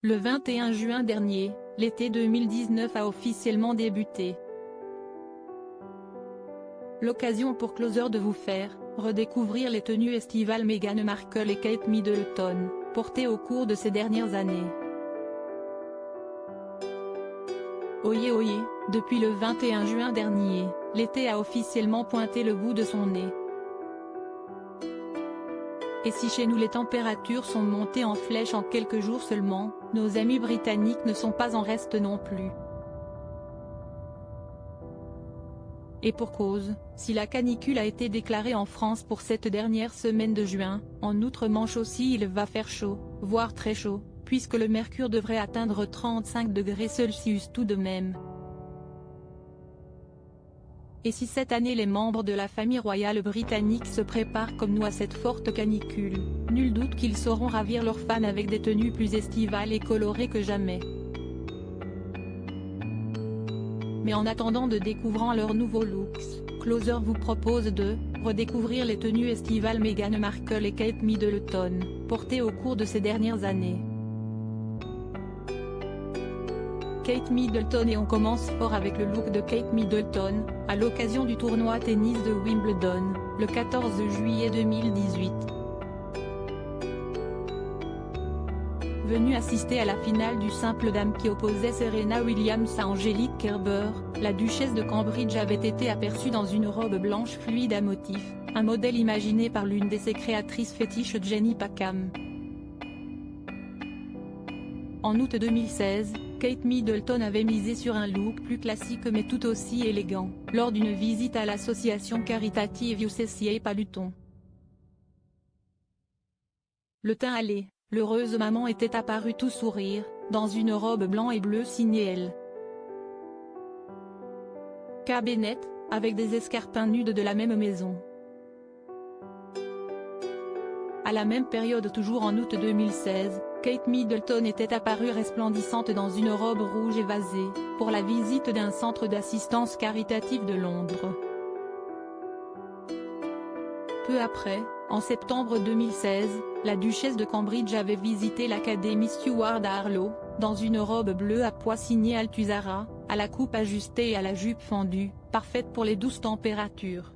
Le 21 juin dernier, l'été 2019 a officiellement débuté. L'occasion pour Closer de vous faire redécouvrir les tenues estivales Meghan Markle et Kate Middleton, portées au cours de ces dernières années. Oyez oyez, depuis le 21 juin dernier, l'été a officiellement pointé le bout de son nez. Et si chez nous les températures sont montées en flèche en quelques jours seulement, nos amis britanniques ne sont pas en reste non plus. Et pour cause, si la canicule a été déclarée en France pour cette dernière semaine de juin, en outre-Manche aussi il va faire chaud, voire très chaud, puisque le mercure devrait atteindre 35 degrés Celsius tout de même. Et si cette année les membres de la famille royale britannique se préparent comme nous à cette forte canicule, nul doute qu'ils sauront ravir leurs fans avec des tenues plus estivales et colorées que jamais. Mais en attendant de découvrant leurs nouveaux looks, Closer vous propose de redécouvrir les tenues estivales Meghan Markle et Kate Middleton, portées au cours de ces dernières années. Kate Middleton. Et on commence fort avec le look de Kate Middleton, à l'occasion du tournoi tennis de Wimbledon, le 14 juillet 2018. Venue assister à la finale du simple dames qui opposait Serena Williams à Angelique Kerber, la duchesse de Cambridge avait été aperçue dans une robe blanche fluide à motifs, un modèle imaginé par l'une de ses créatrices fétiches Jenny Packham. En août 2016, Kate Middleton avait misé sur un look plus classique mais tout aussi élégant, lors d'une visite à l'association caritative UCCA Paluton. Le teint allé, l'heureuse maman était apparue tout sourire, dans une robe blanc et bleu signée elle. K. Bennett, avec des escarpins nudes de la même maison. À la même période, toujours en août 2016, Kate Middleton était apparue resplendissante dans une robe rouge évasée, pour la visite d'un centre d'assistance caritative de Londres. Peu après, en septembre 2016, la duchesse de Cambridge avait visité l'académie Stewart à Harlow, dans une robe bleue à pois signée Altuzarra, à la coupe ajustée et à la jupe fendue, parfaite pour les douces températures.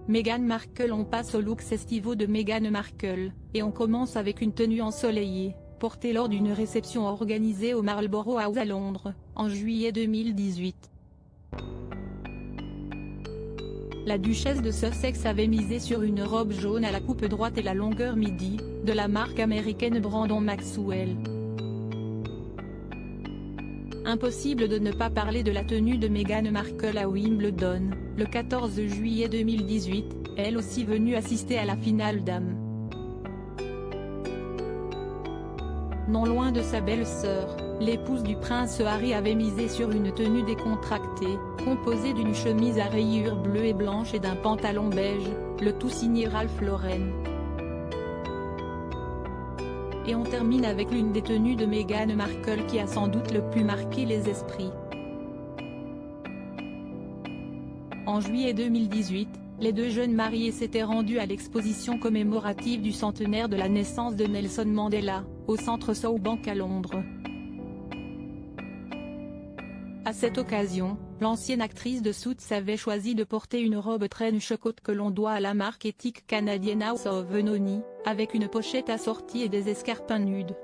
Meghan Markle. On passe aux looks estivaux de Meghan Markle, et on commence avec une tenue ensoleillée, portée lors d'une réception organisée au Marlborough House à Londres, en juillet 2018. La duchesse de Sussex avait misé sur une robe jaune à la coupe droite et la longueur midi, de la marque américaine Brandon Maxwell. Impossible de ne pas parler de la tenue de Meghan Markle à Wimbledon, le 14 juillet 2018, elle aussi venue assister à la finale dames. Non loin de sa belle-sœur, l'épouse du prince Harry avait misé sur une tenue décontractée, composée d'une chemise à rayures bleues et blanches et d'un pantalon beige, le tout signé Ralph Lauren. Et on termine avec l'une des tenues de Meghan Markle qui a sans doute le plus marqué les esprits. En juillet 2018, les deux jeunes mariés s'étaient rendus à l'exposition commémorative du centenaire de la naissance de Nelson Mandela, au centre Southbank à Londres. À cette occasion, l'ancienne actrice de Suits avait choisi de porter une robe trench coat que l'on doit à la marque éthique canadienne House of Venoni, avec une pochette assortie et des escarpins nudes.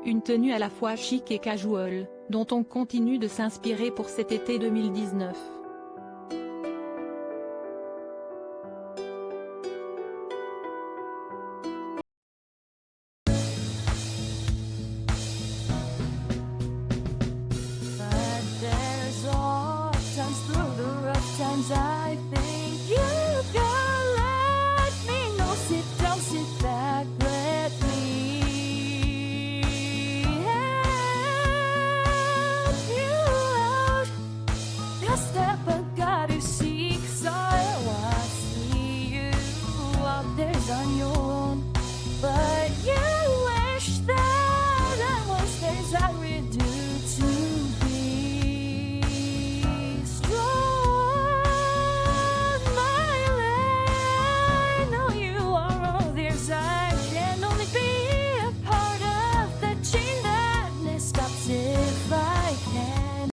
Une tenue à la fois chic et casual, dont on continue de s'inspirer pour cet été 2019.